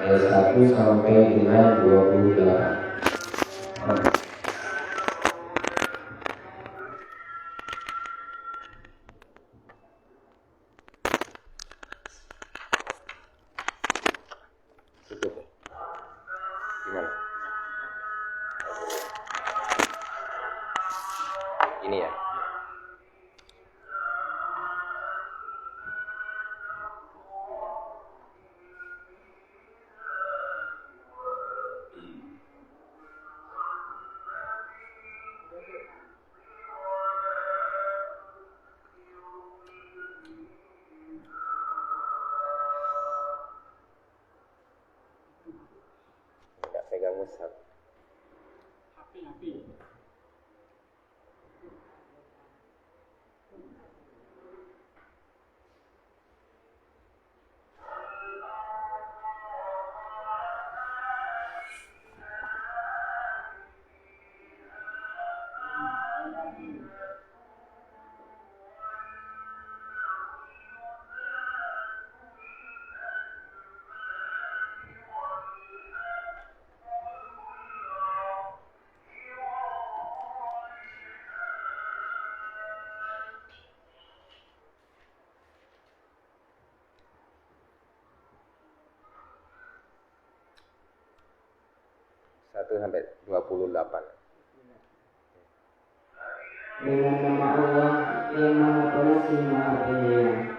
ayat 1 sampai dengan 28. Gimana? Ini ya. Enggak pegang mushaf. Api. 1 sampai 28. Dengan nama Allah yang Maha Pengasih Maha Penyayang.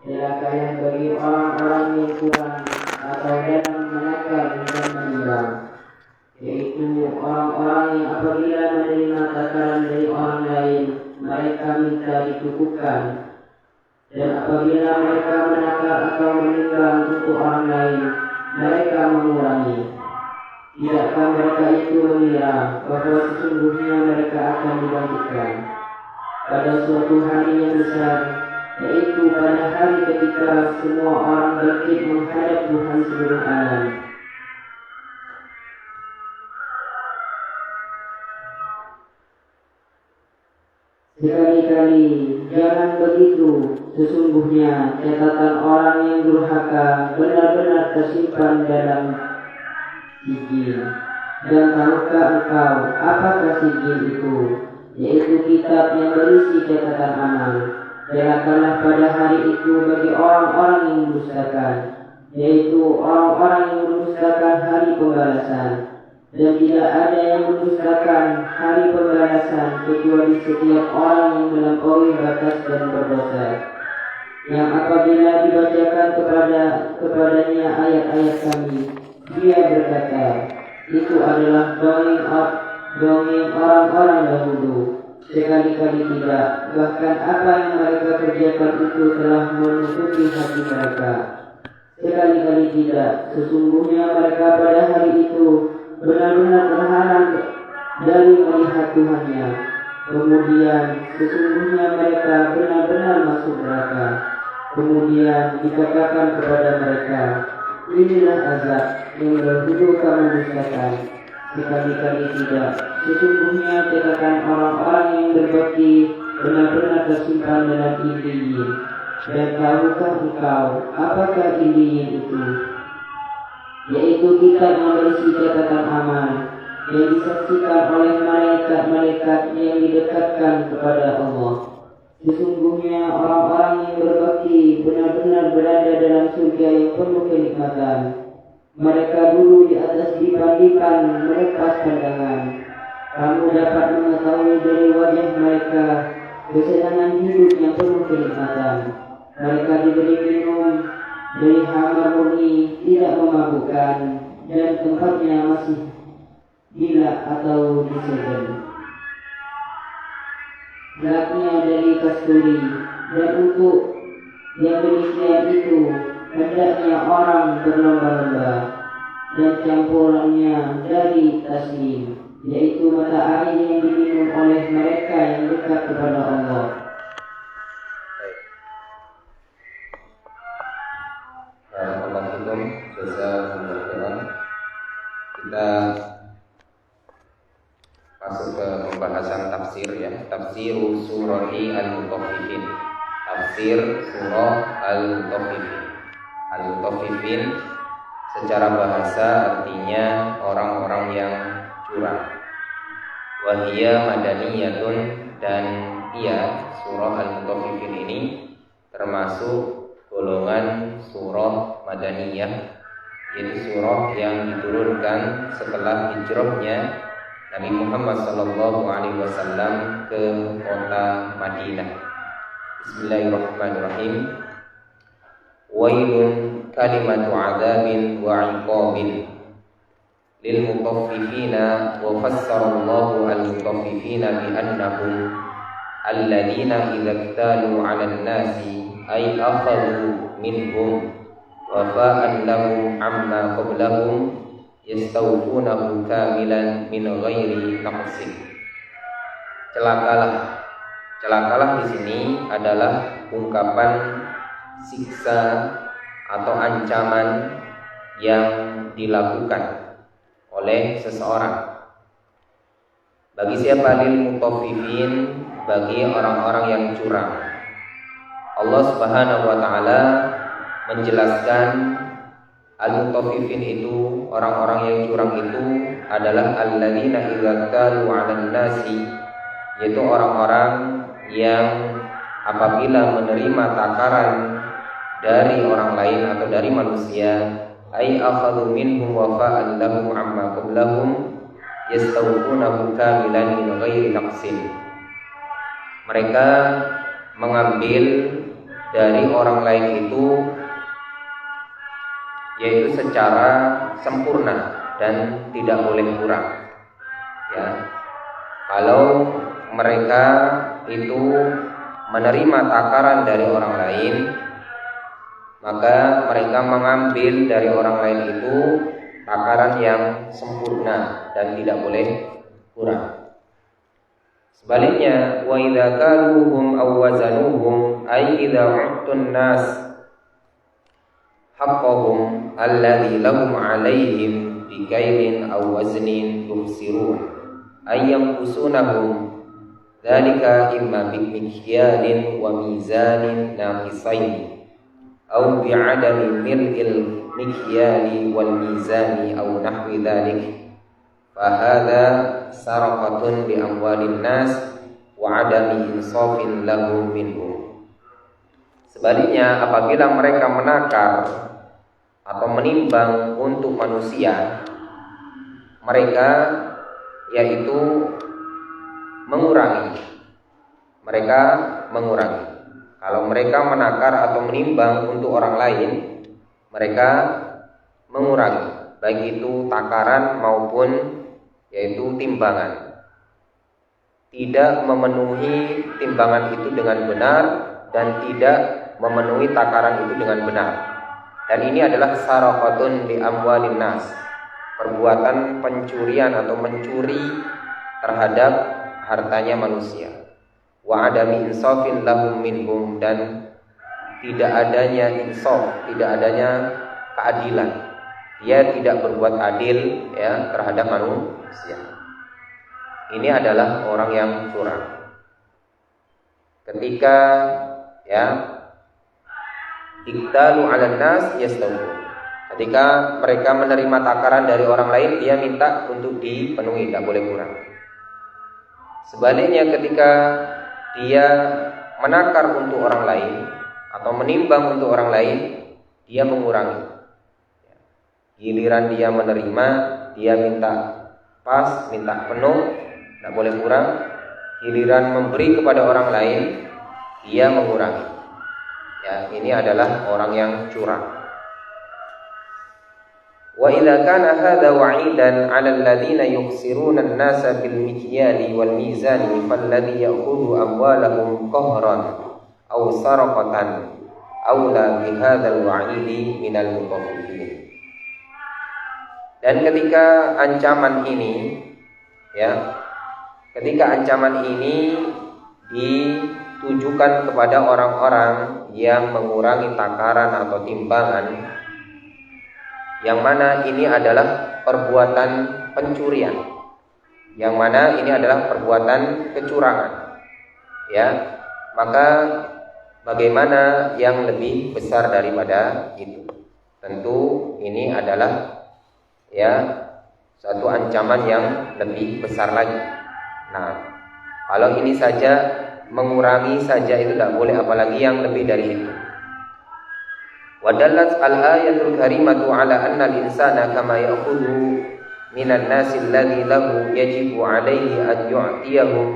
Celakalah bagi orang-orang yang kurang atau dalam menakal dan menimbang, yaitu orang-orang yang apabila menerima takaran dari orang lain mereka minta dicukupkan, dan apabila mereka menakal atau menimbang untuk orang lain mereka mengurangi. Tidakkah mereka itu mengira bahwa sesungguhnya mereka akan dibangkitkan pada suatu hari yang besar, yaitu pada hari ketika semua orang bangkit menghadap Tuhan seluruh alam. Sekali-kali jangan begitu, sesungguhnya catatan orang yang durhaka benar-benar tersimpan dalam sijil. Dan tahukah engkau apakah sijil itu? Yaitu kitab yang berisi catatan amal. Celakalah pada hari itu bagi orang-orang yang mendustakan, yaitu orang-orang yang mendustakan hari pembalasan. Dan tidak ada yang mendustakan hari pembalasan kecuali setiap orang yang melampaui batas dan berdosa, yang apabila dibacakan kepadanya ayat-ayat kami, dia berkata, itu adalah dongeng orang-orang dahulu. Sekali-kali tidak, bahkan apa yang mereka kerjakan itu telah menutupi hati mereka. Sekali-kali tidak, sesungguhnya mereka pada hari itu benar-benar terhalang dari melihat Tuhannya. Kemudian sesungguhnya mereka benar-benar masuk neraka. Kemudian dikatakan kepada mereka, inilah azab yang dahulu kamu dustakan. Sekali-kali tidak, sesungguhnya catatan orang-orang yang berbakti benar-benar tersimpan dalam Illiyin. Dan tahukah engkau apakah Illiyin itu? Yaitu kitab yang berisi catatan amal yang disaksikan oleh malaikat-malaikat yang didekatkan kepada Allah. Sesungguhnya orang-orang yang berbakti benar-benar berada dalam surga yang penuh kenikmatan. Mereka dulu di atas dipan-dipan melepas pandangan. Kamu dapat mengetahui dari wajah mereka kesenangan hidup yang penuh kenikmatan. Mereka diberi minum dari khamar murni tidak memabukkan, dan tempatnya masih gila atau disegel. Gelapnya dari kasturi, dan untuk yang demikian itu hendaknya orang berlomba-lomba, dan campurannya dari tasnim, yaitu mata air yang diminum oleh mereka yang dekat kepada Allah. Kita masuk ke pembahasan tafsir ya. Tafsir surati al-mutaffifin. Tafsir surah al-mutaffifin. Al-mutaffifin secara bahasa artinya orang-orang yang curang. Wa hiya madaniyatun, dan ia surah Al-Mutaffifin ini termasuk golongan surah Madaniyah, yaitu surah yang diturunkan setelah hijrahnya Nabi Muhammad SAW ke kota Madinah. Bismillahirrahmanirrahim. Wailun kalimatu adzabin wa iqabin lil mutaffifina, wa fassara Allahu al-mutaffifina bi annahum alladhina idza iktalu 'alan nasi ay akhadhu minhum wafa'an lahum amma qablahum yastawfunahu kamilan min ghairi naqsin. Celakalah di sini adalah ungkapan siksa atau ancaman yang dilakukan oleh seseorang. Bagi siapa? Lil mutaffifin, bagi orang-orang yang curang. Allah Subhanahu wa taala menjelaskan al-mutaffifin itu, orang-orang yang curang itu adalah alladzina idza qalu 'alan nasi, yaitu orang-orang yang apabila menerima takaran dari orang lain atau dari manusia, ay akhadhu minhum wafa'an lahum amma qablahum yastawfunahu kamilan min ghairi naqsin. Mereka mengambil dari orang lain itu yaitu secara sempurna dan tidak boleh kurang. Ya. Kalau mereka itu menerima takaran dari orang lain, maka mereka mengambil dari orang lain itu takaran yang sempurna dan tidak boleh kurang. Sebaliknya, wa idza kaluhum aw wazanuhum ay idza u'tun nas haqqahum alladhi lahum 'alaihim bikailin aw waznin yufsirun ay yanqusunahum dzalika imma bimikyalin wa mizanin naqisain aw bi'adami mil'il mikyali wal mizani aw nahwi dzalik, fa hadza sarqatun bi amwalin nas wa adami insafin lahum minhum. Sebaliknya, apabila mereka menakar atau menimbang untuk manusia, mereka yaitu mengurangi. Kalau mereka menakar atau menimbang untuk orang lain, mereka mengurangi, baik itu takaran maupun yaitu timbangan. Tidak memenuhi timbangan itu dengan benar dan tidak memenuhi takaran itu dengan benar. Dan ini adalah saraqatun li amwalin nas, perbuatan pencurian atau mencuri terhadap hartanya manusia. Wa adami insafin lahum minhum, dan tidak adanya insaf, tidak adanya keadilan. Dia tidak berbuat adil ya terhadap manusia. Ini adalah orang yang curang. Ketika ya iktalu 'alan nas yastawfu, ketika mereka menerima takaran dari orang lain, dia minta untuk dipenuhi, tidak boleh kurang. Sebaliknya, ketika dia menakar untuk orang lain atau menimbang untuk orang lain, dia mengurangi. Giliran dia menerima, dia minta pas, minta penuh, tidak boleh kurang. Giliran memberi kepada orang lain, dia mengurangi. Ya, ini adalah orang yang curang. Wa idza kana hadza wa'idan 'ala alladziina yukhsiruna an-nasa bil mikyali wal mizani falladhi ya'khudhu amwalahum qahran aw sarqatan aula bi hadzal wa'idi minal mutaffifin. Dan ketika ancaman ini ditujukan kepada orang-orang yang mengurangi takaran atau timbangan, yang mana ini adalah perbuatan pencurian, yang mana ini adalah perbuatan kecurangan, ya, maka bagaimana yang lebih besar daripada itu? tentu ini adalah ya satu ancaman yang lebih besar lagi. Nah, kalau ini saja mengurangi saja itu tidak boleh, apalagi yang lebih dari itu. Wadallat al-ayatul karimatu ala anna al-insana kama ya'khudhu minan nasi alladhi lahu yajibu alaihi an yu'tiyahum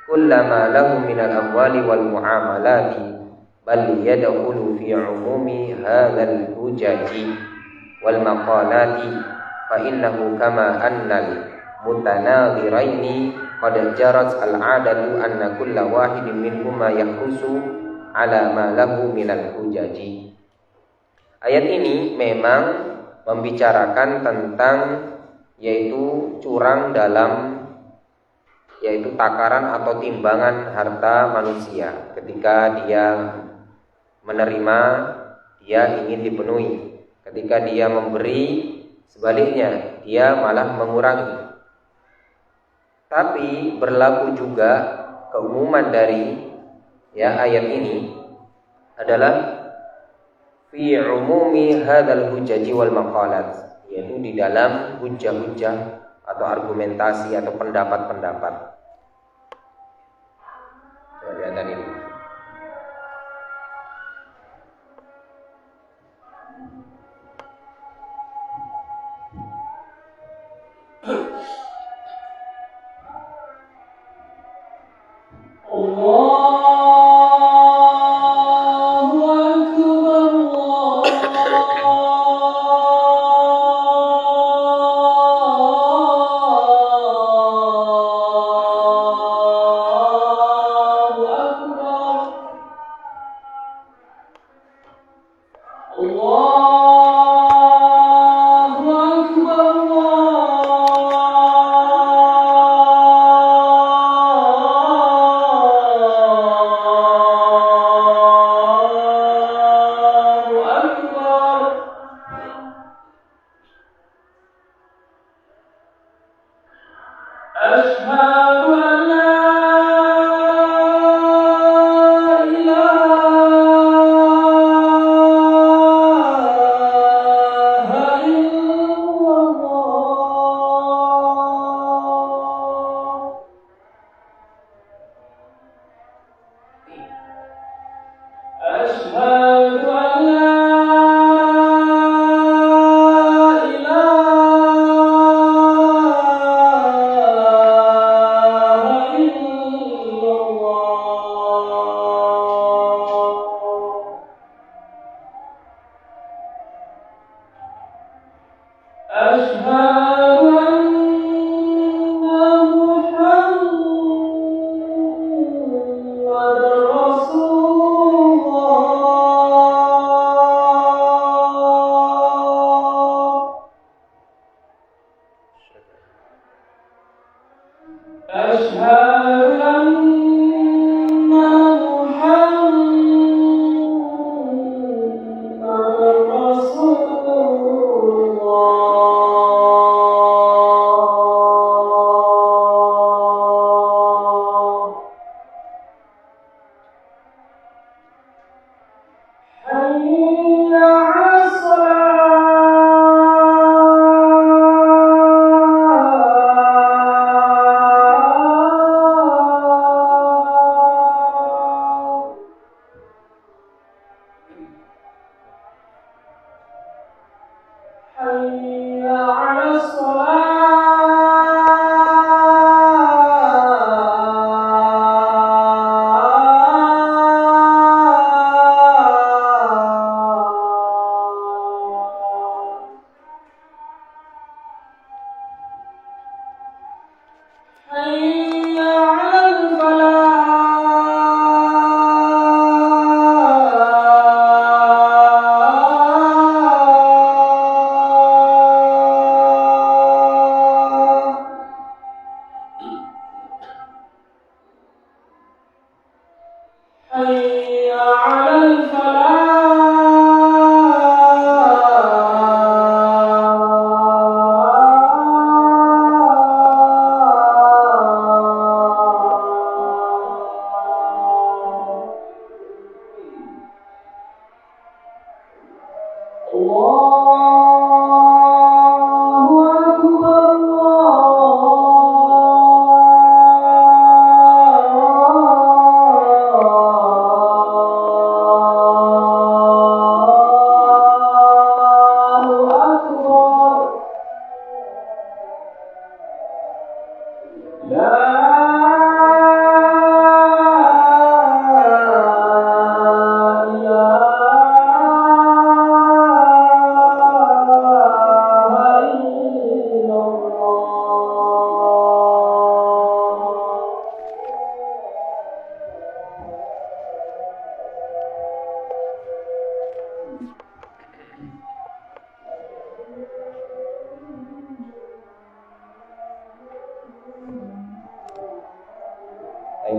kullama lahu minal amwali wal muamalati bal yadkhulu fi umumi hadzal hujaji wal maqalati fa innahu kama annal mutanadhiraini qad jarat al-'adatu anna kulla wahidin minhuma yakhusu ala ma lahu minal hujaji. Ayat ini memang membicarakan tentang yaitu curang dalam yaitu takaran atau timbangan harta manusia. Ketika dia menerima, dia ingin dipenuhi. Ketika dia memberi, sebaliknya dia malah mengurangi. Tapi berlaku juga keumuman dari ayat ini adalah fi umumi hadzal hujaji wal maqalat, yaitu di dalam hujah-hujah atau argumentasi atau pendapat-pendapat. Lihat tadi.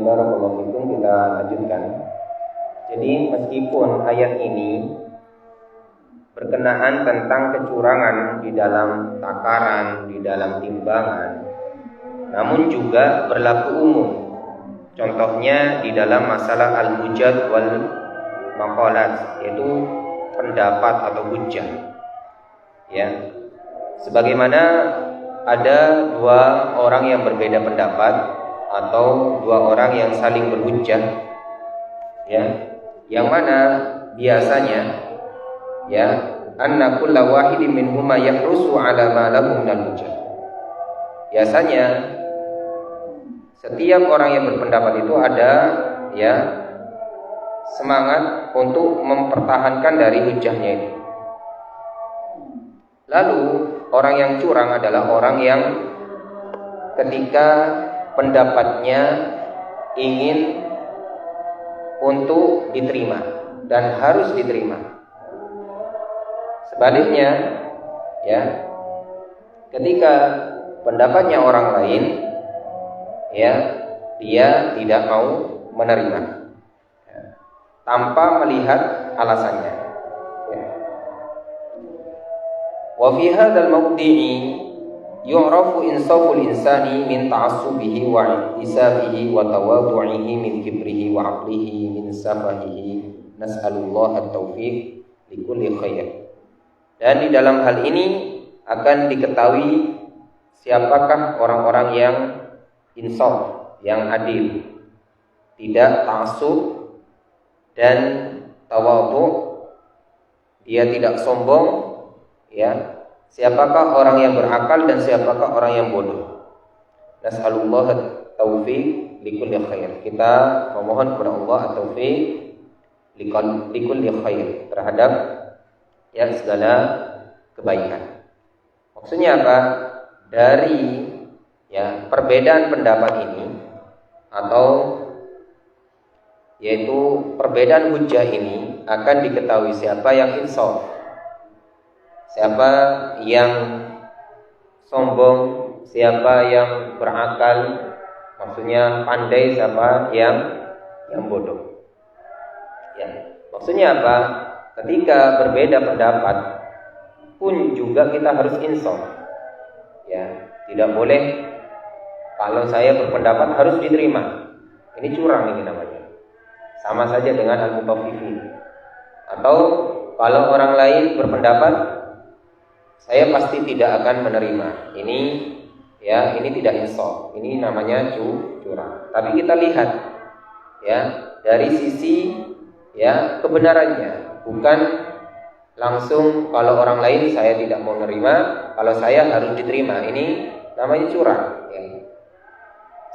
Kemudian barakallahu fikum, kita lanjutkan. Jadi meskipun ayat ini berkenaan tentang kecurangan di dalam takaran, di dalam timbangan, namun juga berlaku umum. Contohnya di dalam masalah al-hujjah wal maqalat, yaitu pendapat atau hujjah. Ya. Sebagaimana ada dua orang yang berbeda pendapat atau dua orang yang saling berhujjah, ya, yang mana biasanya, ya, anna kulla wahidin minhuma yahrusu ala ma lahu minal hujjah. Biasanya setiap orang yang berpendapat itu ada, ya, semangat untuk mempertahankan dari hujjahnya itu. Lalu orang yang curang adalah orang yang ketika pendapatnya ingin untuk diterima dan harus diterima. Sebaliknya, ya, ketika pendapatnya orang lain, ya, dia tidak mau menerima, ya, tanpa melihat alasannya. Wa fi hadzal mawdi'i yu'rafu insaful insani min ta'assubihi wa ihtisabihi wa tawadhu'ihi min kibrihi wa 'aqlihi min safahihi. Nas'alullah at-taufiq likulli khair. Dan di dalam hal ini akan diketahui siapakah orang-orang yang insaf, yang adil, tidak ta'assub dan tawadhu, dia tidak sombong. Ya, siapakah orang yang berakal dan siapakah orang yang bodoh. Nas'alullah at-taufiq likulli khair. Kita memohon kepada Allah at-taufiq likulli khair, terhadap, ya, segala kebaikan. Maksudnya apa? Dari, ya, perbedaan pendapat ini, atau yaitu perbedaan hujjah ini, akan diketahui siapa yang insaf, siapa yang sombong, siapa yang berakal, maksudnya pandai, siapa yang bodoh. Ya, maksudnya apa? Ketika berbeda pendapat pun juga kita harus insaf. Ya, tidak boleh kalau saya berpendapat harus diterima. Ini curang ini namanya. Sama saja dengan al-mutaffifin. Atau kalau orang lain berpendapat saya pasti tidak akan menerima. Ini, ya, ini tidak insaf. Ini namanya curang. Tapi kita lihat, ya, dari sisi, ya, kebenarannya, bukan langsung kalau orang lain saya tidak mau menerima, kalau saya harus diterima. Ini namanya curang, ya.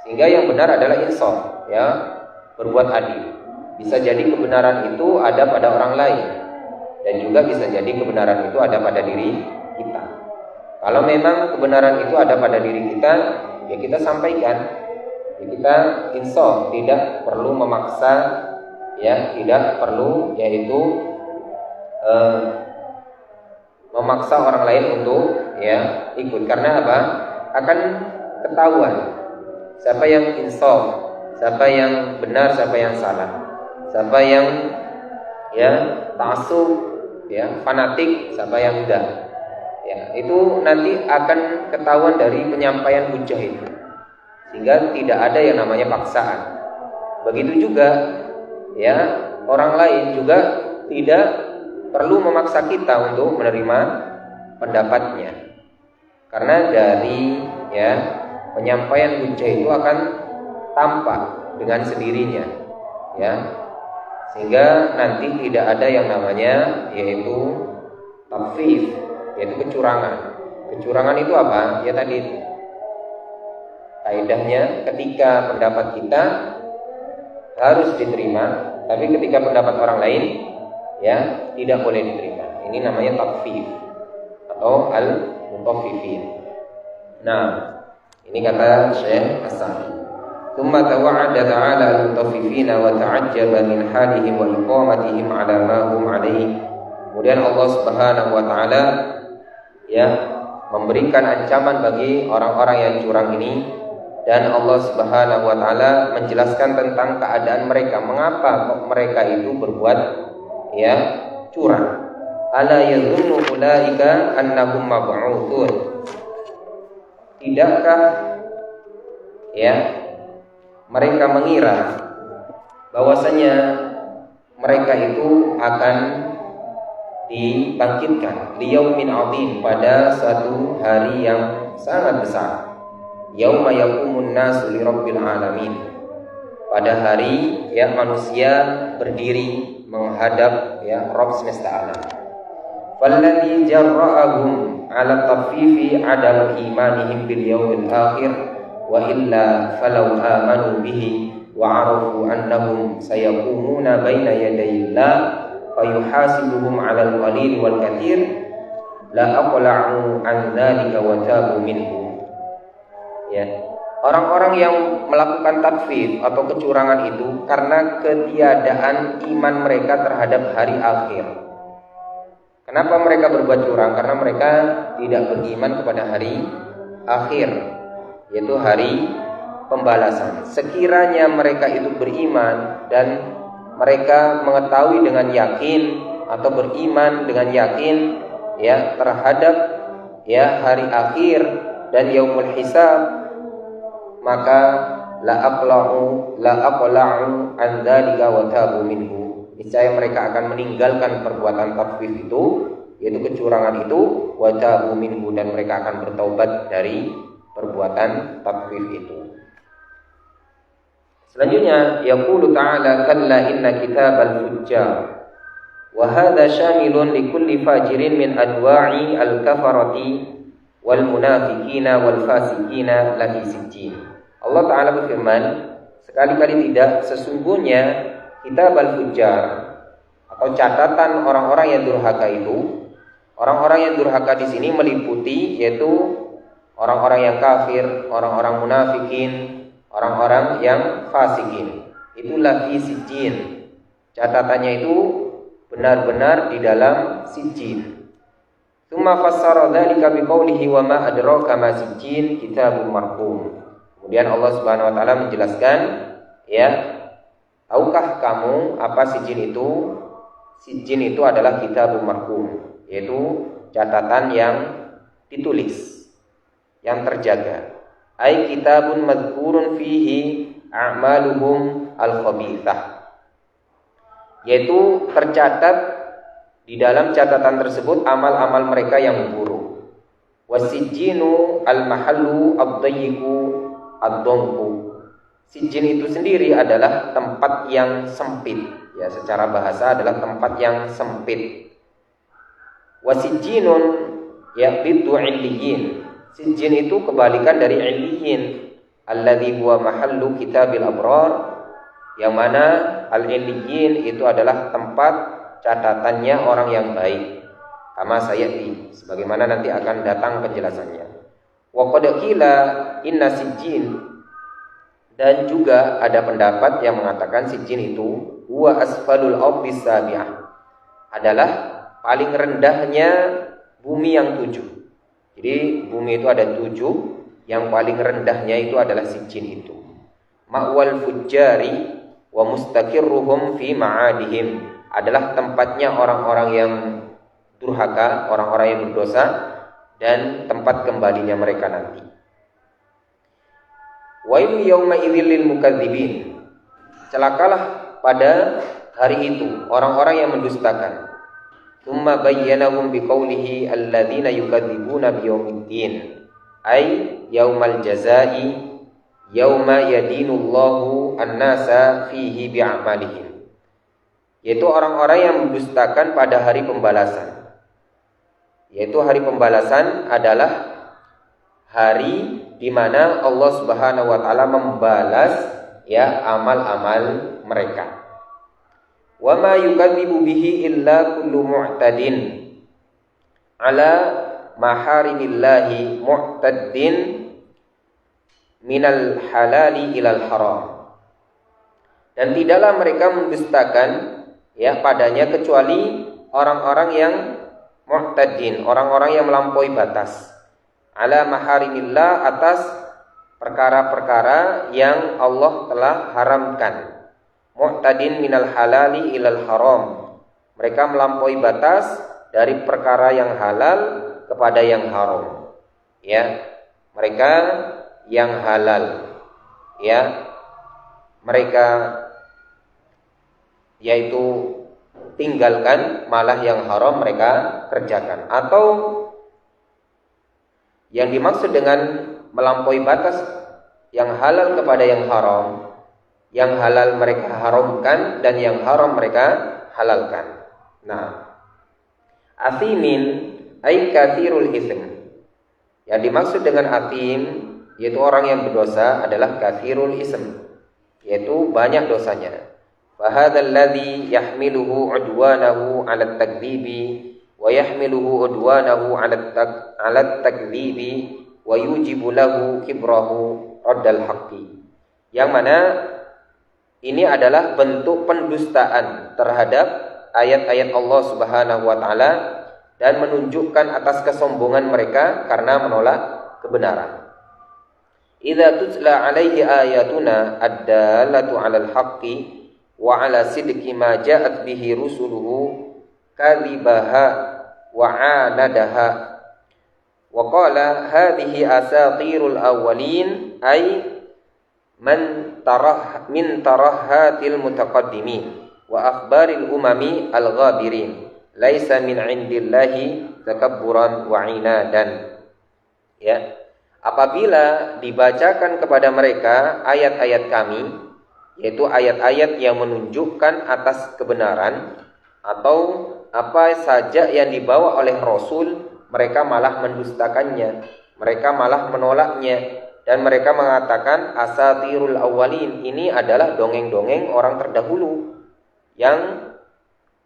Sehingga yang benar adalah insaf, ya, berbuat adil. Bisa jadi kebenaran itu ada pada orang lain, dan juga bisa jadi kebenaran itu ada pada diri kita. Kalau memang kebenaran itu ada pada diri kita, ya kita sampaikan. Ya kita insaf, tidak perlu memaksa, ya, tidak perlu yaitu memaksa orang lain untuk, ya, ikut. Karena apa? Akan ketahuan siapa yang insaf, siapa yang benar, siapa yang salah, siapa yang, ya, ta'assub, ya, fanatik, siapa yang enggak. Ya, itu nanti akan ketahuan dari penyampaian hujjah itu. Sehingga tidak ada yang namanya paksaan. Begitu juga, ya, orang lain juga tidak perlu memaksa kita untuk menerima pendapatnya. Karena dari, ya, penyampaian hujjah itu akan tampak dengan sendirinya, ya. Sehingga nanti tidak ada yang namanya yaitu tafsir, yaitu kecurangan. Kecurangan itu apa? Ya tadi kaidahnya, ketika pendapat kita harus diterima, tapi ketika pendapat orang lain, ya, tidak boleh diterima. Ini namanya takfif atau al-mutaffifin. Nah, ini kata Syekh As-Sa'di. Tsumma tawa'ada ta'ala al-mutaffifina wa ta'ajjaba min halihim wa iqamatihim 'ala ma hum 'alaihi. Kemudian Allah Subhanahu wa taala, ya, memberikan ancaman bagi orang-orang yang curang ini Dan Allah Subhanahu wa taala menjelaskan tentang keadaan mereka, mengapa kok mereka itu berbuat curang. Ala yadhunnu ulaika annahum mab'utsun. Tidakkah mereka mengira bahwasanya mereka itu akan dibangkitkan liyaumin 'adzim, pada suatu hari yang sangat besar. Yauma yaqumun nasu lirabbil alamin. Pada hari manusia berdiri menghadap Rabb semesta alam. Falladzi jarra'ahum 'ala tafifi 'adam imanihim bil yaumil akhir wa illa falau amanu bihi wa 'arafu annahum sayaqumuna baina yadayillah fayuhasibuhum 'alal qalil wal katsir la aqla'u an dzalika wa tabu minhu. Orang-orang yang melakukan takfir atau kecurangan itu karena ketiadaan iman mereka terhadap hari akhir. Kenapa mereka berbuat curang? Karena mereka tidak beriman kepada hari akhir, yaitu hari pembalasan. Sekiranya mereka itu beriman dan mereka mengetahui dengan yakin atau beriman dengan yakin terhadap hari akhir dan yaumul hisab, maka la aqla'u an dzalika wa tabu minhu. Niscaya mereka akan meninggalkan perbuatan takfir itu, yaitu kecurangan itu, wa tabu minhu, dan mereka akan bertaubat dari perbuatan takfir itu. Selanjutnya yaqulu ta'ala kalla inna kitabal fujjar wa hadza syamilun li kulli fajirin min adwa'i al-kafarati wal munafiqina wal fasiqina lafi sijjin. Allah Ta'ala berfirman, sekali-kali tidak, sesungguhnya kitab al-fujjar atau catatan orang-orang yang durhaka itu, orang-orang yang durhaka di sini meliputi yaitu orang-orang yang kafir, orang-orang munafikin, orang-orang yang fasikin. Itulah fi sijjin. Catatannya itu benar-benar di dalam sijjin. Tsumma fassara dzalika biqaulihi wa ma adraka ma sijjin kitabun marqum. Kemudian Allah Subhanahu wa taala menjelaskan, tahukah kamu apa sijjin itu? Sijjin itu adalah kitabun marqum, yaitu catatan yang ditulis, yang terjaga. Ai kitabun madhkurun fihi a'maluhum al-khabithah, yaitu tercatat di dalam catatan tersebut amal-amal mereka yang buruk. Wasijjinu al-mahallu ad-dayyiqu ad-dhanqu. Sijjin itu sendiri adalah tempat yang sempit, secara bahasa adalah tempat yang sempit. Wasijjinun biddu 'illiyin. Sijjin itu kebalikan dari 'illiyin, alladzi huwa mahallu kitabil abrar, yang mana al-'illiyin itu adalah tempat catatannya orang yang baik. Kama sayati, sebagaimana nanti akan datang penjelasannya. Wa qad qila inna sijjin, dan juga ada pendapat yang mengatakan sijjin itu huwa asfalul ardhis sabi'ah, adalah paling rendahnya bumi yang 7. Jadi bumi itu ada 7, yang paling rendahnya itu adalah sijjin itu. Ma'wal fujjari wa mustaqirruhum fi ma'adihim, adalah tempatnya orang-orang yang durhaka, orang-orang yang berdosa, dan tempat kembalinya mereka nanti. Wailu yauma idzil lil mukadzibin, celakalah pada hari itu orang-orang yang mendustakan. Tsumma bayyanahum biqaulihi alladzina yukadzibuna biyaumiddin, ai yaumal jazaa'i yauma yadinullahu an-nasa fihi bi'amalihim, yaitu orang-orang yang mendustakan pada hari pembalasan. Yaitu hari pembalasan adalah hari di mana Allah Subhanahu wa taala membalas amal-amal mereka. Wa ma yukadzibu bihi illa kullu mu'tadin ala maharimillahi mu'taddin minal halali ilal haram. Dan tidaklah mereka mendustakan padanya kecuali orang-orang yang mu'tadin, orang-orang yang melampaui batas. Ala maharimillah, atas perkara-perkara yang Allah telah haramkan. Mu'tadin minal halali ilal haram. Mereka melampaui batas dari perkara yang halal kepada yang haram. Ya, mereka yang halal, ya, mereka yaitu tinggalkan, malah yang haram mereka kerjakan. Atau yang dimaksud dengan melampaui batas yang halal kepada yang haram, yang halal mereka haramkan dan yang haram mereka halalkan. Nah, athimin ay kathirul itsm. Yang dimaksud dengan athim yaitu orang yang berdosa adalah kathirul itsm, yaitu banyak dosanya. Fa hadzal ladzi yahmiluhu udwanahu 'ala at-takdzibi wa yahmiluhu udwanahu 'ala at-takdzibi wa yujibu lahu kibrahu raddal haqqi. Yang mana ini adalah bentuk pendustaan terhadap ayat-ayat Allah Subhanahu wa taala dan menunjukkan atas kesombongan mereka karena menolak kebenaran. Idza tutla 'alaihi ayatuna ad-dallatu 'alal haqqi wa 'ala sidqi ma ja'at bihi rusuluhu kadhibaha wa 'anadaha wa qala hadhihi asatirul awwalin ay min tarahatil mutaqaddimin wa akhbaril umami al-ghabirin laisa min 'indillahi takabburan wa 'inadan. Ya, apabila dibacakan kepada mereka ayat-ayat kami, yaitu ayat-ayat yang menunjukkan atas kebenaran atau apa saja yang dibawa oleh Rasul, mereka malah mendustakannya, mereka malah menolaknya, dan mereka mengatakan asatirul awwalin, ini adalah dongeng-dongeng orang terdahulu, yang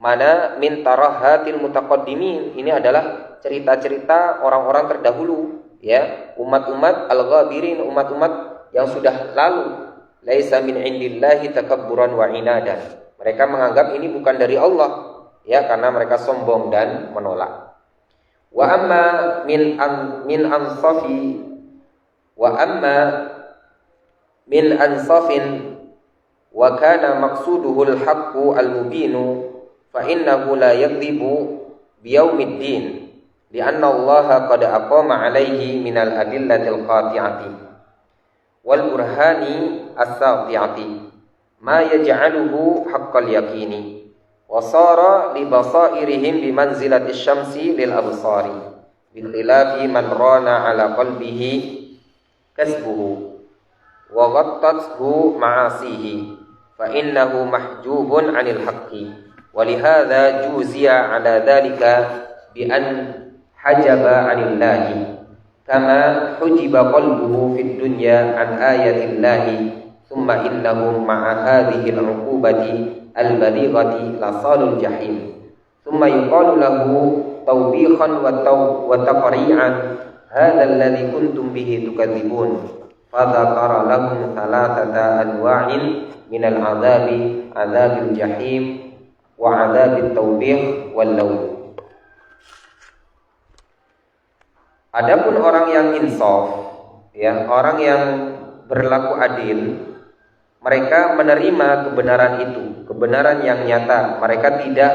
mana min tarahatil mutaqaddimin, ini adalah cerita-cerita orang-orang terdahulu, ya, umat-umat al-ghabirin, umat-umat yang sudah lalu. Laisa min indillahi takabburan wa inadan. Mereka menganggap ini bukan dari Allah, ya, karena mereka sombong dan menolak. Wa amma min ansafin wa kana maqsuduhu al-haqqu al-mubinu fa innahu la yakdzibu biyaumiddin li'anna Allah qad aqama 'alaihi min al-adillatil qati'ati wal burhani as-sati'ati ma yaj'aluhu haqqal yaqini wa sara li basairihim bi manzilati syamsi lil absari bi khilafi man rana ala qalbihi kasbuhu wa ghattathu ma'asihi fa innahu mahjubun 'anil haqqi wa li hadza juziya 'ala dhalika bi an hajaba 'anillahi kama hujiba qalbuhu fid dunya an ayatillahi thumma innahum ma'a hadhihi al-'uqubati al-balighati lasalul jahim thumma yuqalu lahu tawbihan wa taqri'an hadha alladhi kuntum bihi tukadzibun fa dzakara lahum thalathata anwa'in min al-'adzabi 'adzabil jahim wa 'adzabit tawbih wal lawn. Adapun orang yang insaf, ya, orang yang berlaku adil, mereka menerima kebenaran itu, kebenaran yang nyata. Mereka tidak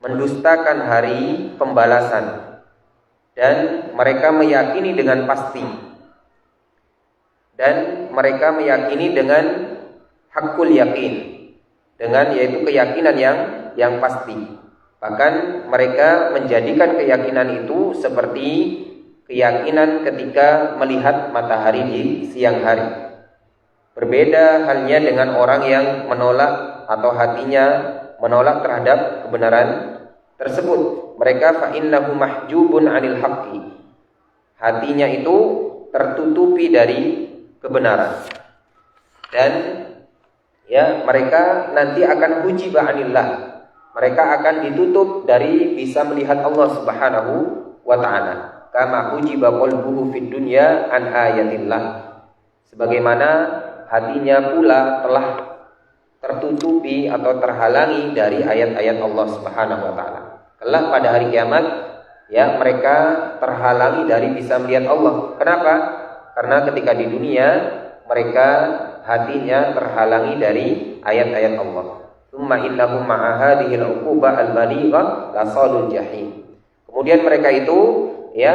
mendustakan hari pembalasan, dan mereka meyakini dengan pasti, dan mereka meyakini dengan hakul yakin, dengan yaitu keyakinan yang pasti. Bahkan mereka menjadikan keyakinan itu seperti keyakinan ketika melihat matahari di siang hari. Berbeda halnya dengan orang yang menolak atau hatinya menolak terhadap kebenaran tersebut. Mereka fa innahu mahjubun 'anil haqqi. Hatinya itu tertutupi dari kebenaran. Dan ya, mereka nanti akan hujiba 'anillah. Mereka akan ditutup dari bisa melihat Allah Subhanahu wa taala. Kama hujiba qalbuhu fid dunya an ayatillah, sebagaimana hatinya pula telah tertutupi atau terhalangi dari ayat-ayat Allah Subhanahu wa taala. Kelak pada hari kiamat, ya, mereka terhalangi dari bisa melihat Allah. Kenapa? Karena ketika di dunia mereka hatinya terhalangi dari ayat-ayat Allah. Tsumma innahum ma'a hadhil 'uqubah al-baligha lasalul jahim. Kemudian mereka itu ya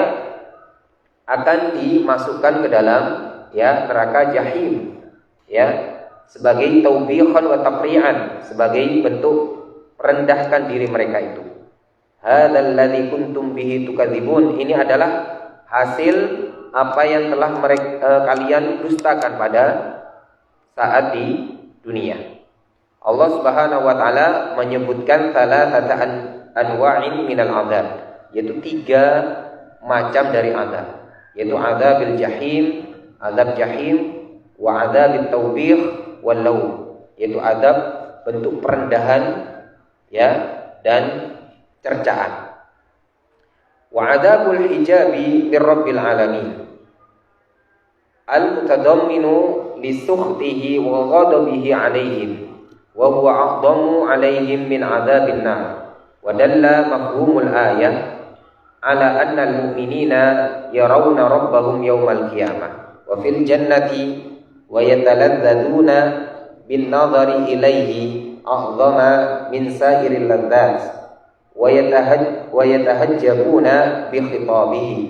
akan dimasukkan ke dalam ya neraka jahim ya sebagai taubihan wa taqri'an, sebagai bentuk merendahkan diri mereka itu. Hadzal ladzi kuntum bihi tukadzibun. Ini adalah hasil apa yang telah kalian dustakan pada saat di dunia. Allah Subhanahu wa taala menyebutkan salasata anwa'in minal azab, yaitu 3 macam dari azab, yaitu azabil jahim, azab jahim, wa azabit taubih wal laum, yaitu azab bentuk perendahan ya dan cercaan. Wa adzabul hijabi birabbil alamin al-mutadamminu li sukhtihi wa ghadabihi alaihim wa huwa a'dhamu alaihim min adzabin nar. Wa dalla mafhumul ayah ala anna al-mu'minina yarawna rabbahum yawmal qiyamah wa fil jannati wa yataladzaduna bin nadhari ilaihi a'dhama min sa'iril ladzat wa yatahajjabuna bi khitabihi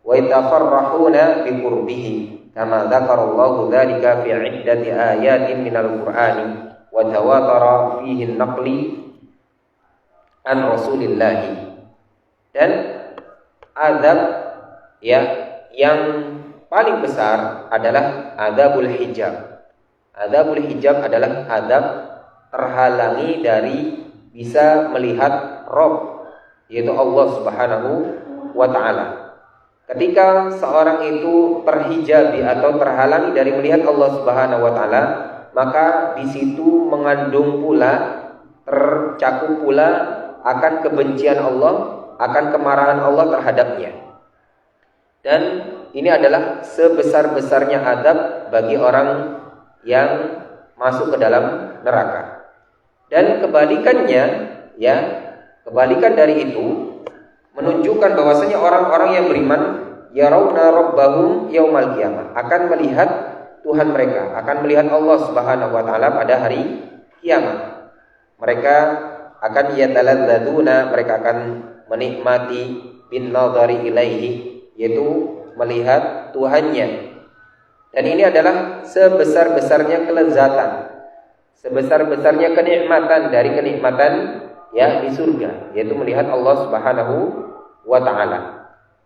wa yatafarrahuna bi qurbihi kama dzakarallahu dzalika fi 'iddati ayatin minal qur'ani wa tawatara fihi an-naqli an Rasulillah. Dan azab ya yang paling besar adalah azabul hijab. Azabul hijab adalah azab terhalangi dari bisa melihat Rabb, yaitu Allah Subhanahu wa taala. Ketika seorang itu terhijabi atau terhalangi dari melihat Allah Subhanahu wa taala, maka di situ mengandung pula, tercakup pula akan kebencian Allah, akan kemarahan Allah terhadapnya. Dan ini adalah sebesar-besarnya azab bagi orang yang masuk ke dalam neraka. Dan kebalikannya ya, kebalikan dari itu menunjukkan bahwasanya orang-orang yang beriman yarawna rabbahum yaumal qiyamah, akan melihat Tuhan mereka, akan melihat Allah Subhanahu wa taala pada hari kiamat. Mereka akan yataladzaduna, mereka akan menikmati bin nadhari ilaihi, yaitu melihat Tuhannya. Dan ini adalah sebesar-besarnya kelezatan, sebesar-besarnya kenikmatan dari kenikmatan ya di surga, yaitu melihat Allah Subhanahu wa taala.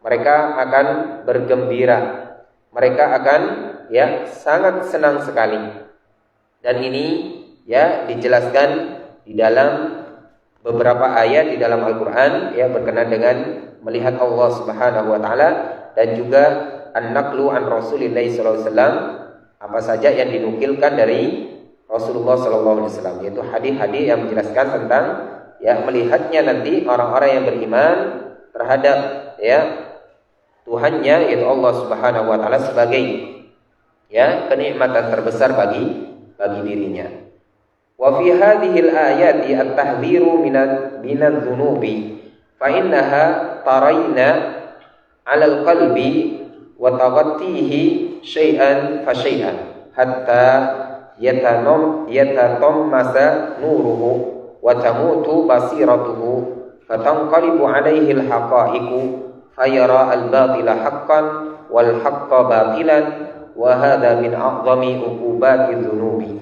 Mereka akan bergembira, mereka akan ya sangat senang sekali. Dan ini ya dijelaskan di dalam beberapa ayat di dalam Al-Qur'an ya berkenaan dengan melihat Allah Subhanahu wa taala, dan juga an-naqlu an Rasulillah sallallahu alaihi wasallam, apa saja yang dinukilkan dari Rasulullah sallallahu alaihi wasallam, yaitu hadis-hadis yang menjelaskan tentang ya melihatnya nanti orang-orang yang beriman terhadap ya Tuhannya, yaitu Allah Subhanahu wa taala, sebagai ya kenikmatan terbesar bagi dirinya. Wa fi hadhil ayati at-tahdhiru minadz-dzunubi fa innaha tarayna 'alal qalbi wa taghattihi syai'an fa syai'an hatta yatatammasa nuruhu wa tamutu basiratuhu fatanqalibu 'alaihi al-haqa'iqu fayara al-batila haqqan wal haqqa batilan wa hadha min a'zami uqubati dzunubi.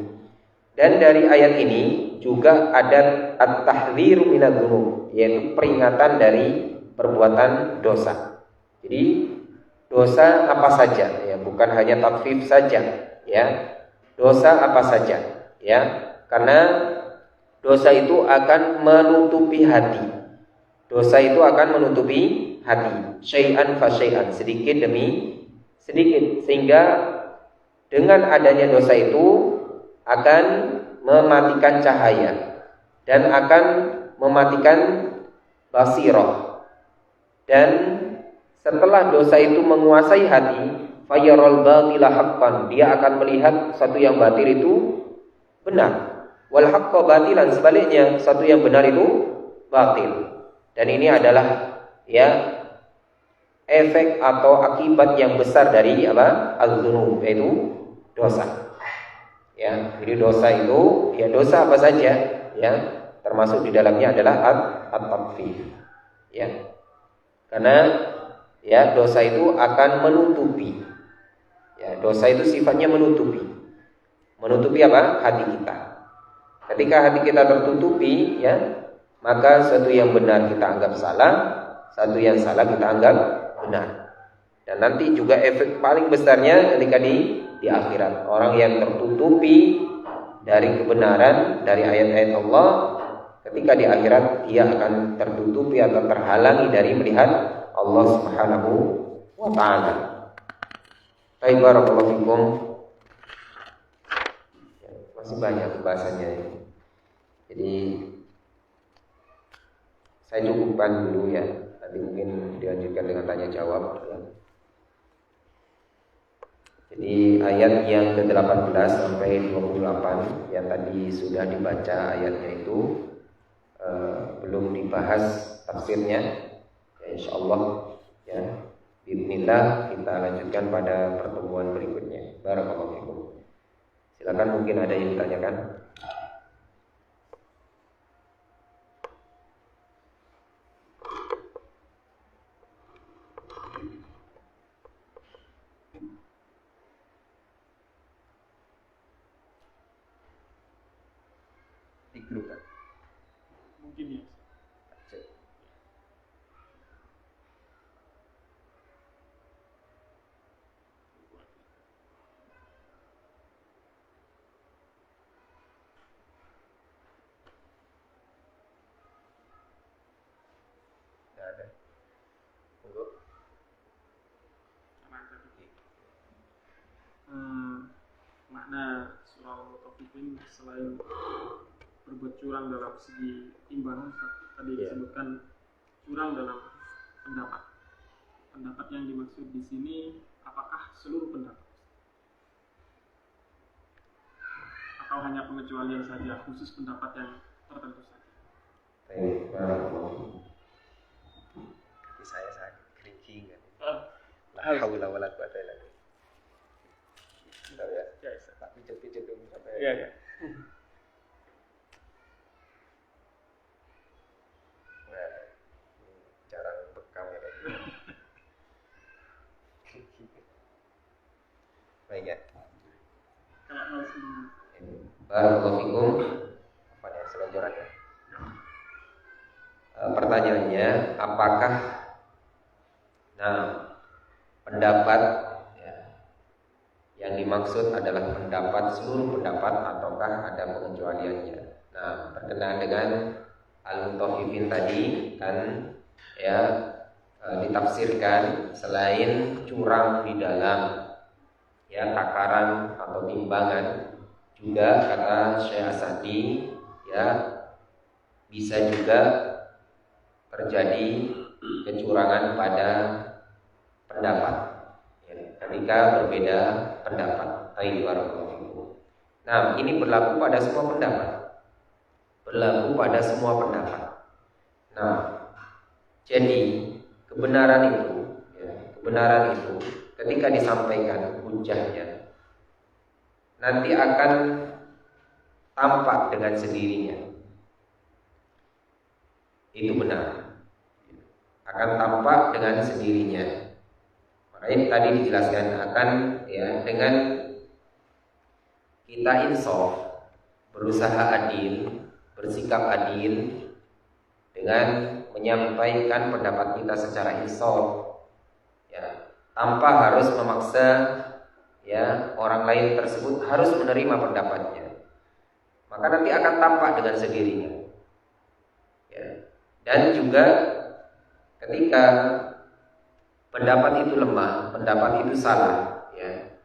Dan dari ayat ini juga ada at-tahdhir minadz-dzunub, yaitu peringatan dari perbuatan dosa. Jadi dosa apa saja ya, bukan hanya takfif saja ya. Dosa apa saja ya, karena dosa itu akan menutupi hati. Dosa itu akan menutupi hati, syai'an fa syai'an, sedikit demi sedikit, sehingga dengan adanya dosa itu akan mematikan cahaya dan akan mematikan basirah. Dan setelah dosa itu menguasai hati, fayaral batila haqqan, dia akan melihat satu yang batil itu benar, wal haqqa batilan, sebaliknya satu yang benar itu batil. Dan ini adalah ya efek atau akibat yang besar dari apa? Az-dzunub, yaitu dosa. Ya, jadi dosa itu ya dosa apa saja ya, termasuk di dalamnya adalah at-tatfif. Ya. Karena ya dosa itu akan menutupi. Ya, dosa itu sifatnya menutupi. Menutupi apa? Hati kita. Ketika hati kita tertutupi ya, maka satu yang benar kita anggap salah, satu yang salah kita anggap benar. Dan nanti juga efek paling besarnya ketika di akhirat. Orang yang tertutupi dari kebenaran, dari ayat-ayat Allah, ketika di akhirat dia akan tertutupi atau terhalangi dari melihat Allah Subhanahu wa ta'ala. Baik, barakallahu fikum. Masih banyak pembahasannya ini. Jadi saya cukupkan dulu ya. Nanti mungkin dilanjutkan dengan tanya jawab ya. Jadi ayat yang ke-18 sampai 28 yang tadi sudah dibaca ayatnya itu belum dibahas tafsirnya. Ya, insyaallah ya. Bismillah kita lanjutkan pada pertemuan berikutnya. Barakallahu fikum. Silakan, mungkin ada yang ditanyakan. Di grup kan? Mungkin ya. Makna surah Al-Taufifin selain berbuat curang dalam segi timbangan, tadi disebutkan curang dalam pendapat. Pendapat yang dimaksud di sini apakah seluruh pendapat? Atau hanya pengecualian saja, khusus pendapat yang tertentu saja? Saya sakit kerinci kan. La haula wala quwata illa billah. Ya, tak pijat-pijat dulu sampai. Iya. Nah, jarang bekam ya. Baik ya. Kalau Barakallahu fikum. Apa ya selanjutnya? Pertanyaannya, apakah pendapat ya, yang dimaksud adalah pendapat seluruh pendapat ataukah ada pengecualiannya? Nah, berkenaan dengan Al-Mutaffifin tadi kan ya ditafsirkan selain curang di dalam ya takaran atau timbangan, juga kata Syekh Asadi ya bisa juga terjadi kecurangan pada pendapat ya, ketika berbeda pendapat. Nah, ini berlaku pada semua pendapat. Berlaku pada semua pendapat. Nah, jadi kebenaran itu ketika disampaikan hujahnya nanti akan tampak dengan sendirinya. Itu benar. Akan tampak dengan sendirinya. Makanya tadi dijelaskan akan ya dengan kita insaf, berusaha adil, bersikap adil dengan menyampaikan pendapat kita secara insaf ya, tanpa harus memaksa ya orang lain tersebut harus menerima pendapatnya. Maka nanti akan tampak dengan sendirinya. Ya. Dan juga ketika pendapat itu lemah, pendapat itu salah, ya,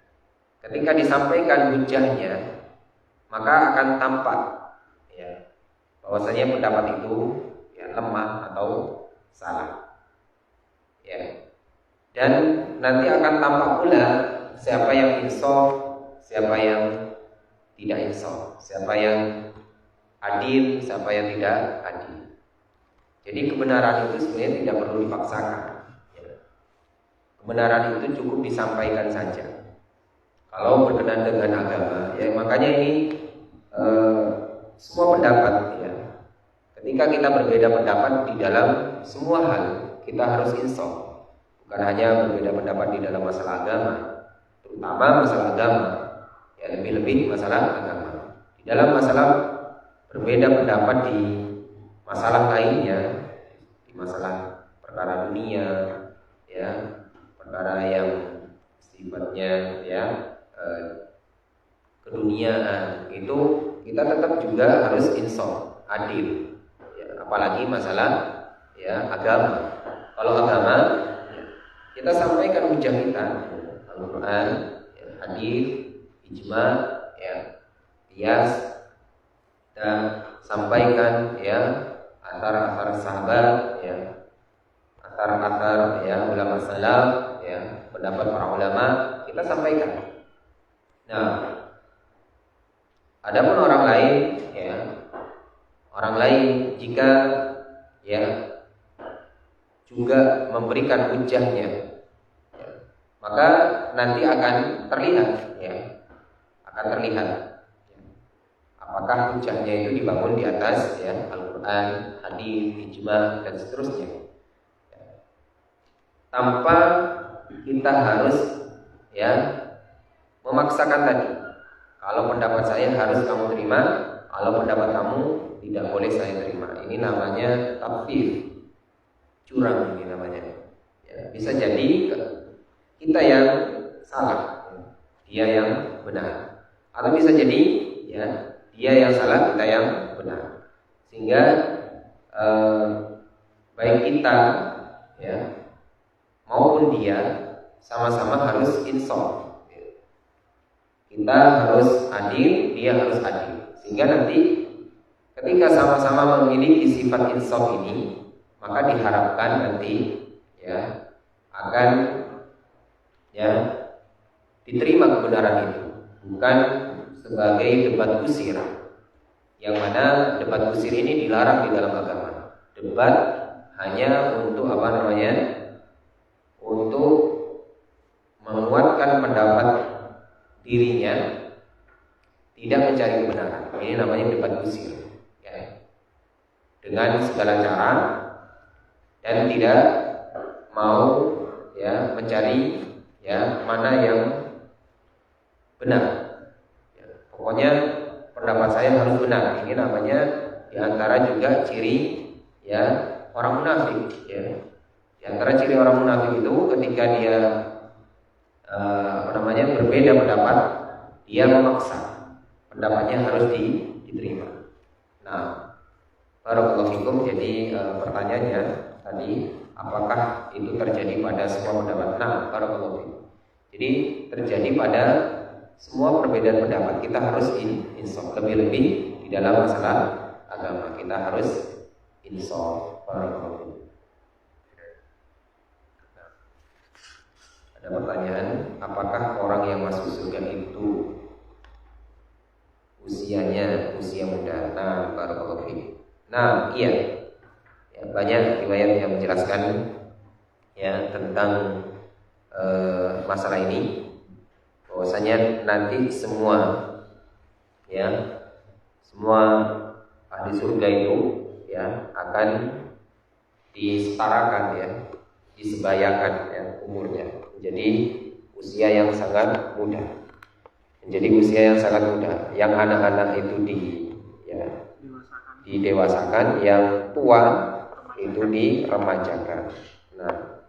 ketika disampaikan hujahnya, maka akan tampak, ya, bahwasanya pendapat itu ya, lemah atau salah, ya. Dan nanti akan tampak pula siapa yang insaf, siapa yang tidak insaf, siapa yang adil, siapa yang tidak adil. Jadi kebenaran itu sebenarnya tidak perlu dipaksakan ya. kebenaran itu cukup disampaikan saja. Kalau berkenan dengan agama, ya makanya ini semua pendapat ya. Ketika kita berbeda pendapat di dalam semua hal, kita harus insaf. Bukan hanya berbeda pendapat di dalam masalah agama, terutama masalah agama, ya lebih-lebih masalah agama. Di dalam masalah berbeda pendapat di masalah lainnya, di masalah perkara dunia, ya perkara yang sifatnya ya keduniaan, itu kita tetap juga harus insaf, adil. Ya, apalagi masalah ya agama. Kalau agama kita sampaikan hujah kita, Al-Quran, ya, hadis, ijma, ya, qiyas, kita sampaikan ya asar-asar sahabat, ya, asar-asar ya ulama salaf, ya, pendapat para ulama kita sampaikan. Nah, adapun orang lain, ya, orang lain jika ya juga memberikan hujahnya, ya, maka nanti akan terlihat, ya, akan terlihat ya, apakah hujahnya itu dibangun di atas ya Al-Quran, hadis, ijma dan seterusnya, ya. Tanpa kita harus ya memaksakan tadi. Kalau pendapat saya harus kamu terima, kalau pendapat kamu tidak boleh saya terima. Ini namanya takfir, curang ini namanya. Ya, bisa jadi kita yang salah, dia yang benar, atau bisa jadi ya dia yang salah, kita yang benar. Sehingga baik kita ya maupun dia sama-sama harus insaf. Kita harus adil, dia harus adil. Sehingga nanti ketika sama-sama memiliki sifat insaf ini, maka diharapkan nanti ya akan ya diterima kebenaran itu, bukan sebagai debat kusir. Yang mana debat kusir ini dilarang di dalam agama. Debat hanya untuk apa namanya? Untuk menguatkan pendapat dirinya, tidak mencari kebenaran. Ini namanya debat kusir, ya. Dengan segala cara dan tidak mau ya mencari ya mana yang benar. Ya, pokoknya pendapat saya harus benar. Ini namanya diantara juga ciri ya orang munafik. Ya. Di antara ciri orang munafik itu ketika dia berbeda pendapat, dia memaksa pendapatnya harus diterima. Nah, barakallahu fikum. Jadi pertanyaannya tadi, apakah itu terjadi pada semua pendapat? Nah, barakallahu fikum. Jadi terjadi pada semua perbedaan pendapat. Kita harus insaf, lebih-lebih di dalam masalah agama kita harus insaf. Barakallahu fikum. Ada pertanyaan, apakah orang yang masuk surga itu usianya usia muda? Nah, barakallahu fiik. Nah, iya. Ya, banyak riwayat yang menjelaskan ya tentang masalah ini, bahwasanya nanti semua ahli surga itu ya akan disetarakan ya, disebayakan ya umurnya. Jadi usia yang sangat muda. Menjadi usia yang sangat muda. Yang anak-anak itu didewasakan, yang tua itu diremajakan. Nah,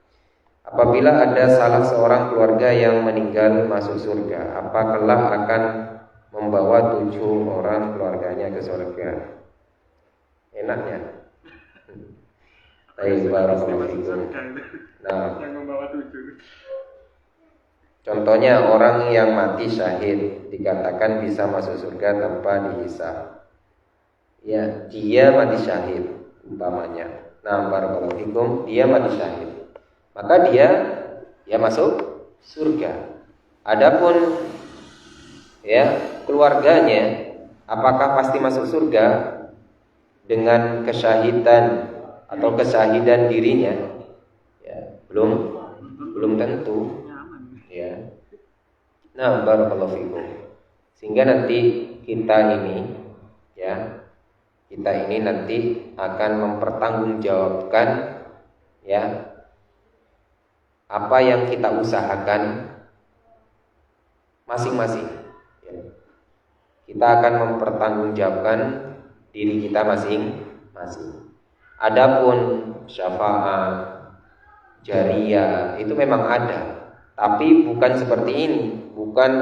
apabila ada salah seorang keluarga yang meninggal masuk surga, apa kelak akan membawa 7 orang keluarganya ke surga? Enaknya. Baik, barakallahu fikum. Nah, yang membawa 7. contohnya orang yang mati syahid dikatakan bisa masuk surga tanpa dihisab. Ya, dia mati syahid umpamanya. Nah, barakallahu fikum, dia mati syahid. Maka dia ya masuk surga. Adapun ya keluarganya apakah pasti masuk surga dengan kesyahidan atau kesyahidan dirinya? Ya, belum belum tentu. nyaman. Ya. Nah, barakallahu fikum. Sehingga nanti kita ini nanti akan mempertanggungjawabkan ya apa yang kita usahakan masing-masing. Ya. Kita akan mempertanggungjawabkan diri kita masing-masing. Adapun syafaat jariyah itu memang ada, tapi bukan seperti ini. Bukan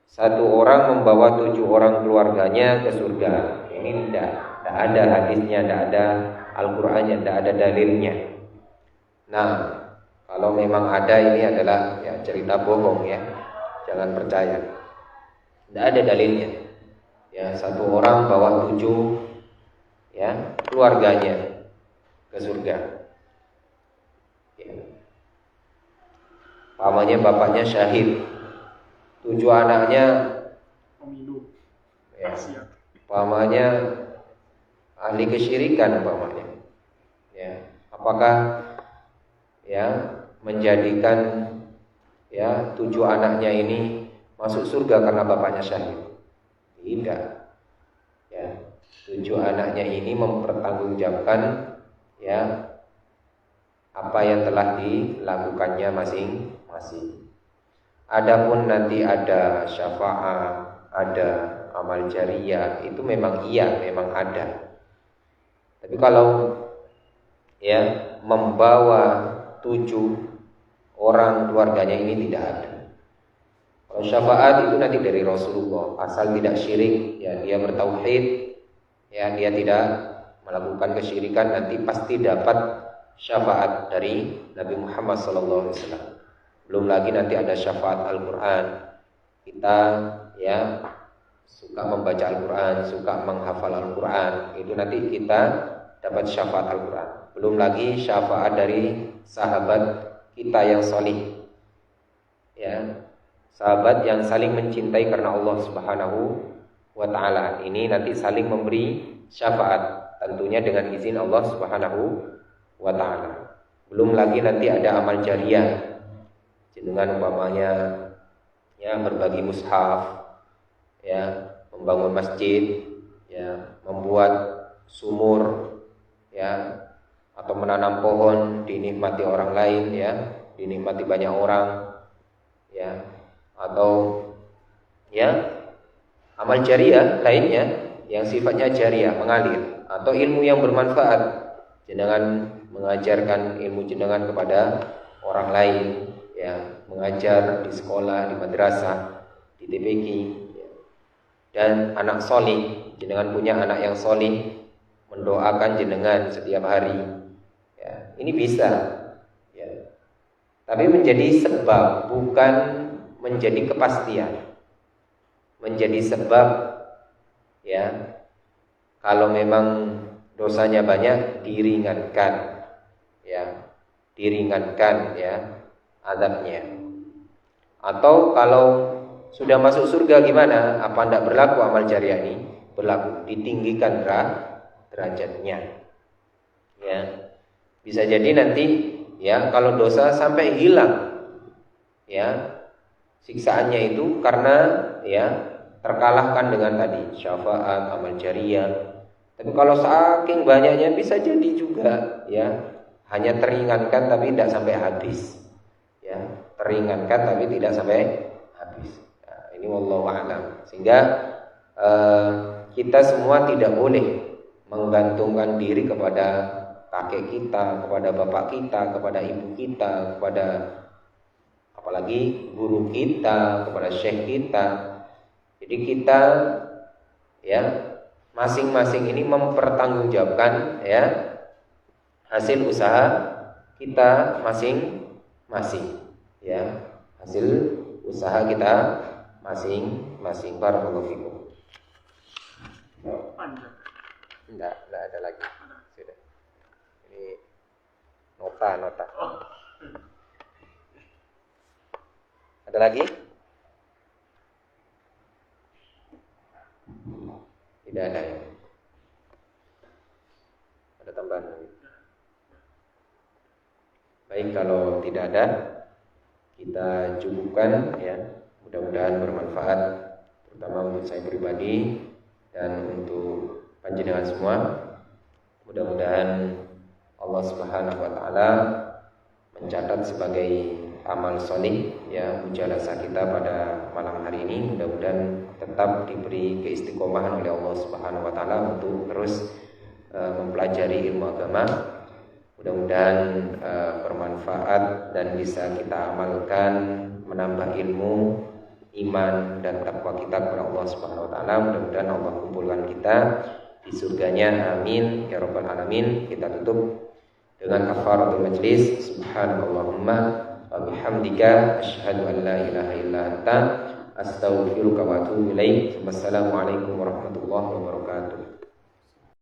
satu orang membawa 7 orang keluarganya ke surga. Ini tidak ada hadisnya, tidak ada Al-Qur'annya, tidak ada dalilnya. Nah, kalau memang ada, ini adalah ya cerita bohong ya. Jangan percaya. Tidak ada dalilnya. Ya, satu orang bawa 7 ya keluarganya ke surga. Ya. Pamannya bapaknya syahid, 7 anaknya Pemilu. ya, Siap. pamannya ahli kesyirikan pamannya. Ya, apakah ya menjadikan ya 7 anaknya ini masuk surga karena bapaknya syahid? Tidak. Ya, 7 anaknya ini mempertanggungjawabkan ya apa yang telah dilakukannya masing-masing. Adapun nanti ada syafaat, ada amal jariyah, itu memang ada. Tapi kalau ya membawa 7 orang keluarganya ini tidak ada. Kalau syafaat itu nanti dari Rasulullah, asal tidak syirik, ya dia bertauhid, ya dia tidak melakukan kesyirikan, nanti pasti dapat syafaat dari Nabi Muhammad SAW. Belum lagi nanti ada syafaat Al-Quran. Kita ya suka membaca Al-Quran, suka menghafal Al-Quran, itu nanti kita dapat syafaat Al-Quran. Belum lagi syafaat dari sahabat kita yang salih, ya, sahabat yang saling mencintai karena Allah Subhanahu wa ta'ala. Ini nanti saling memberi syafaat, tentunya dengan izin Allah Subhanahu wa ta'ala. Belum lagi nanti ada amal jariyah, dengan umpamanya ya berbagi mushaf, ya membangun masjid, ya membuat sumur, ya atau menanam pohon dinikmati orang lain, ya dinikmati banyak orang, ya atau ya amal jariyah lainnya yang sifatnya jariyah, mengalir, atau ilmu yang bermanfaat, jenengan mengajarkan ilmu jenengan kepada orang lain, ya mengajar di sekolah, di madrasah, di TPQ, ya. Dan anak solih, jenengan punya anak yang solih, mendoakan jenengan setiap hari, ya ini bisa, ya. Tapi menjadi sebab, bukan menjadi kepastian. Menjadi sebab, ya kalau memang dosanya banyak diringankan, ya azabnya. Atau kalau sudah masuk surga gimana? Apa tidak berlaku amal jariah ini? Berlaku, ditinggikan derajatnya. Ya. Bisa jadi nanti ya kalau dosa sampai hilang, ya siksaannya itu karena ya terkalahkan dengan tadi syafaat, amal jariyah. Tapi kalau saking banyaknya bisa jadi juga ya hanya teringankan tapi tidak sampai habis. Ya, teringankan tapi tidak sampai habis. Nah, ini wallahu a'lam. Sehingga kita semua tidak boleh menggantungkan diri kepada kakek kita, kepada bapak kita, kepada ibu kita, kepada apalagi guru kita, kepada syekh kita. Jadi kita ya masing-masing ini mempertanggungjawabkan ya hasil usaha kita masing-masing, ya hasil usaha kita masing-masing. Barakallahu fikum. Panjang. Enggak ada lagi. Sudah. Ini nota. Ada lagi? Tidak ada ya. Ada tambahan lagi. Baik, kalau tidak ada, kita cukupkan ya. Mudah-mudahan bermanfaat, terutama untuk saya pribadi dan untuk panjenengan semua. Mudah-mudahan Allah Subhanahu wa taala mencatat sebagai amal solih ya mujalasah kita pada malam hari ini. Mudah-mudahan tetap diberi keistiqomahan oleh Allah Subhanahu wa taala untuk terus mempelajari ilmu agama. Mudah-mudahan bermanfaat dan bisa kita amalkan, menambah ilmu, iman dan takwa kita kepada Allah Subhanahu wa taala. Mudah-mudahan Allah kumpulkan kita di surganya, amin ya rabbal alamin. Kita tutup dengan kafaratul majlis. Subhanallahumma wa bihamdika asyhadu an la ilaha illa anta astaghfiruka wa atubu ilaik. Wassalamualaikum warahmatullahi wabarakatuh.